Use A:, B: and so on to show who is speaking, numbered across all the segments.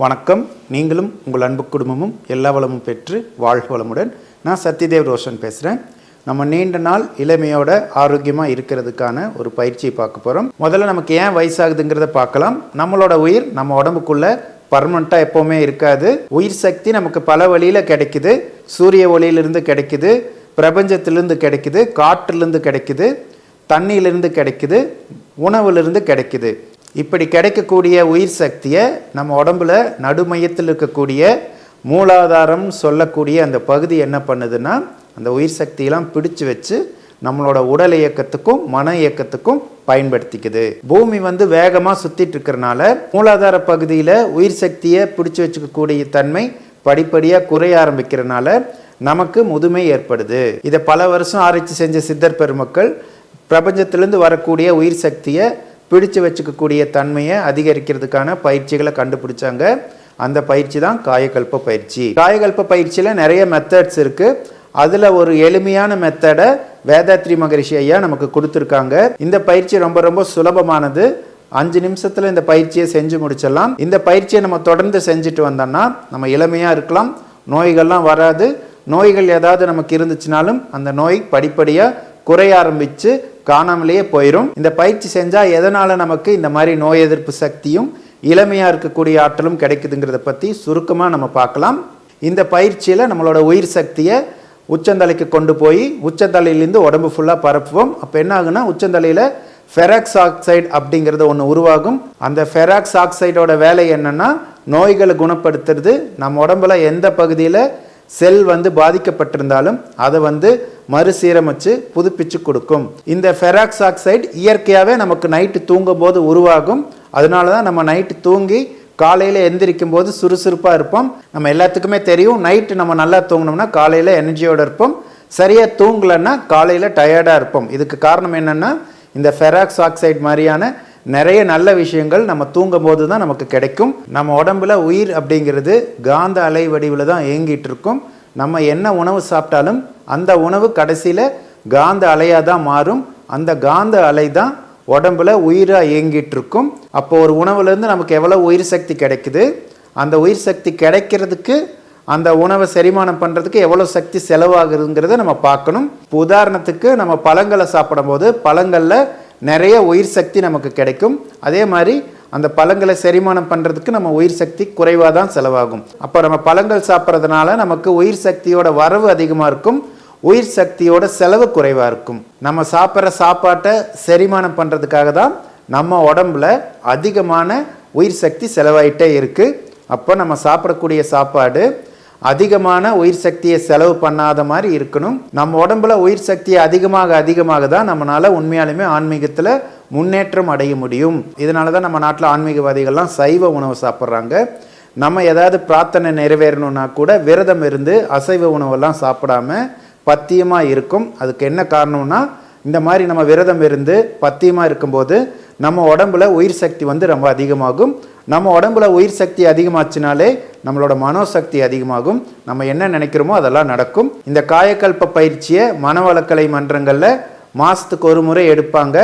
A: வணக்கம். நீங்களும் உங்கள் அன்பு குடும்பமும் எல்லா வளமும் பெற்று வாழ்க வளமுடன். நான் சத்யதேவ் ரோஷன் பேசுகிறேன். நம்ம நீண்ட நாள் இளமையோட ஆரோக்கியமாக இருக்கிறதுக்கான ஒரு பயிற்சியை பார்க்க போகிறோம். முதல்ல நமக்கு ஏன் வயசாகுதுங்கிறத பார்க்கலாம். நம்மளோட உயிர் நம்ம உடம்புக்குள்ள பர்மனெண்ட்டாக எப்போவுமே இருக்காது. உயிர் சக்தி நமக்கு பல வழியில் கிடைக்குது. சூரிய ஒளியிலிருந்து கிடைக்குது, பிரபஞ்சத்திலிருந்து கிடைக்குது, காற்றிலிருந்து கிடைக்குது, தண்ணியிலிருந்து கிடைக்குது, உணவுலிருந்து கிடைக்குது. இப்படி கிடைக்கக்கூடிய உயிர் சக்தியை நம்ம உடம்புல நடுமையத்தில் இருக்கக்கூடிய மூலாதாரம் சொல்லக்கூடிய அந்த பகுதி என்ன பண்ணுதுன்னா, அந்த உயிர் சக்தியெல்லாம் பிடிச்சு வச்சு நம்மளோட உடல் இயக்கத்துக்கும் மன இயக்கத்துக்கும் பயன்படுத்திக்குது. பூமி வேகமாக சுற்றிட்டு இருக்கிறனால மூலாதார பகுதியில் உயிர் சக்தியை பிடிச்சு வச்சுக்கக்கூடிய தன்மை படிப்படியாக குறைய ஆரம்பிக்கிறனால நமக்கு முதுமை ஏற்படுது. இதை பல வருஷம் ஆராய்ச்சி செஞ்ச சித்தர் பெருமக்கள் பிரபஞ்சத்திலேருந்து வரக்கூடிய உயிர் சக்தியை பிடிச்சு வச்சுக்கக்கூடிய தன்மையை அதிகரிக்கிறதுக்கான பயிற்சிகளை கண்டுபிடிச்சாங்க. அந்த பயிற்சி தான் காயகல்ப பயிற்சி. காயகல்ப பயிற்சியில் நிறைய மெத்தட்ஸ் இருக்குது. அதில் ஒரு எளிமையான மெத்தடை வேதாத்ரி மகரிஷி ஐயா நமக்கு கொடுத்துருக்காங்க. இந்த பயிற்சி ரொம்ப ரொம்ப சுலபமானது. 5 நிமிஷத்தில் இந்த பயிற்சியை செஞ்சு முடிச்சிடலாம். இந்த பயிற்சியை நம்ம தொடர்ந்து செஞ்சுட்டு வந்தோம்னா நம்ம இளமையாக இருக்கலாம், நோய்கள்லாம் வராது. நோய்கள் ஏதாவது நமக்கு இருந்துச்சுனாலும் அந்த நோய் படிப்படியாக குறைய ஆரம்பித்து காணாமலேயே போயிடும். இந்த பயிற்சி செஞ்சால் எதனால் நமக்கு இந்த மாதிரி நோய் எதிர்ப்பு சக்தியும் இளமையாக இருக்கக்கூடிய ஆற்றலும் கிடைக்குதுங்கிறத பற்றி சுருக்கமாக நம்ம பார்க்கலாம். இந்த பயிற்சியில் நம்மளோட உயிர் சக்தியை உச்சந்தலைக்கு கொண்டு போய் உச்சந்தலையிலேருந்து உடம்பு ஃபுல்லாக பரப்புவோம். அப்போ என்ன ஆகுனா, உச்சந்தலையில் ஃபெராக்ஸ் ஆக்சைடு அப்படிங்கிறது ஒன்று உருவாகும். அந்த ஃபெராக்ஸ் ஆக்சைடோட வேலை என்னென்னா, நோய்களை குணப்படுத்துறது. நம்ம உடம்புல எந்த பகுதியில் செல் பாதிக்கப்பட்டிருந்தாலும் அதை மறுசீரமைச்சு புதுப்பிச்சு கொடுக்கும். இந்த ஃபெராக்ஸ் ஆக்சைடு இயற்கையாகவே நமக்கு நைட்டு தூங்கும் போது உருவாகும். அதனால தான் நம்ம நைட்டு தூங்கி காலையில் எந்திரிக்கும் போது சுறுசுறுப்பாக இருப்போம். நம்ம எல்லாத்துக்குமே தெரியும், நைட்டு நம்ம நல்லா தூங்கினோம்னா காலையில் எனர்ஜியோடு இருப்போம். சரியாக தூங்கலைன்னா காலையில் டயர்டாக இருப்போம். இதுக்கு காரணம் என்னென்னா, இந்த ஃபெராக்ஸ் ஆக்சைடு மாதிரியான நிறைய நல்ல விஷயங்கள் நம்ம தூங்கும் போது தான் நமக்கு கிடைக்கும். நம்ம உடம்புல உயிர் அப்படிங்கிறது காந்த அலை வடிவில் தான் இயங்கிட்டு இருக்கும். நம்ம என்ன உணவு சாப்பிட்டாலும் அந்த உணவு கடைசியில் காந்த அலையாக தான் மாறும். அந்த காந்த அலை தான் உடம்புல உயிராக இயங்கிட்டு இருக்கும். அப்போ ஒரு உணவுலேருந்து நமக்கு எவ்வளோ உயிர் சக்தி கிடைக்குது, அந்த உயிர் சக்தி கிடைக்கிறதுக்கு அந்த உணவை செரிமானம் பண்ணுறதுக்கு எவ்வளோ சக்தி செலவாகுதுங்கிறத நம்ம பார்க்கணும். இப்போ உதாரணத்துக்கு நம்ம பழங்களை சாப்பிடும் போது பழங்களில் நிறைய உயிர் சக்தி நமக்கு கிடைக்கும். அதே மாதிரி அந்த பழங்களை செரிமானம் பண்ணுறதுக்கு நம்ம உயிர் சக்தி குறைவாக தான் செலவாகும். அப்போ நம்ம பழங்கள் சாப்பிட்றதுனால நமக்கு உயிர் சக்தியோட வரவு அதிகமாக இருக்கும், உயிர் சக்தியோட செலவு குறைவாக இருக்கும். நம்ம சாப்பிட்ற சாப்பாட்டை செரிமானம் பண்ணுறதுக்காக தான் நம்ம உடம்புல அதிகமான உயிர் சக்தி செலவாயிட்டே இருக்குது. அப்போ நம்ம சாப்பிடக்கூடிய சாப்பாடு அதிகமான உயிர் சக்தியை செலவு பண்ணாத மாதிரி இருக்கணும். நம்ம உடம்புல உயிர் சக்தியை அதிகமாக தான் நம்மளால் உண்மையாலுமே ஆன்மீகத்தில் முன்னேற்றம் அடைய முடியும். இதனால தான் நம்ம நாட்டில் ஆன்மீகவாதிகள்லாம் சைவ உணவு சாப்பிட்றாங்க. நம்ம ஏதாவது பிரார்த்தனை நிறைவேறணும்னா கூட விரதம் இருந்து அசைவ உணவெல்லாம் சாப்பிடாம பத்தியமாக இருக்கும். அதுக்கு என்ன காரணம்னா, இந்த மாதிரி நம்ம விரதம் இருந்து பத்தியமாக இருக்கும்போது நம்ம உடம்புல உயிர் சக்தி ரொம்ப அதிகமாகும். நம்ம உடம்புல உயிர் சக்தி அதிகமாச்சுனாலே நம்மளோட மனோசக்தி அதிகமாகும். நம்ம என்ன நினைக்கிறோமோ அதெல்லாம் நடக்கும். இந்த காயக்கல்ப பயிற்சியை மனவளக்கலை மன்றங்களில் மாதத்துக்கு ஒரு முறை எடுப்பாங்க.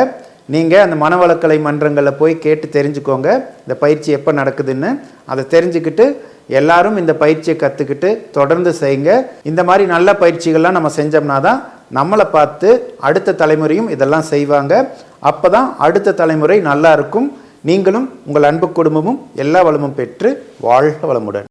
A: நீங்கள் அந்த மனவளக்கலை மன்றங்களில் போய் கேட்டு தெரிஞ்சுக்கோங்க இந்த பயிற்சி எப்போ நடக்குதுன்னு. அதை தெரிஞ்சுக்கிட்டு எல்லாரும் இந்த பயிற்சியை கற்றுக்கிட்டு தொடர்ந்து செய்யுங்க. இந்த மாதிரி நல்ல பயிற்சிகள்லாம் நம்ம செஞ்சோம்னா தான் நம்மளை பார்த்து அடுத்த தலைமுறையும் இதெல்லாம் செய்வாங்க. அப்போ தான் அடுத்த தலைமுறை நல்லா இருக்கும். நீங்களும் உங்கள் அன்பு குடும்பமும் எல்லா வளமும் பெற்று வாழ்க வளமுடன்.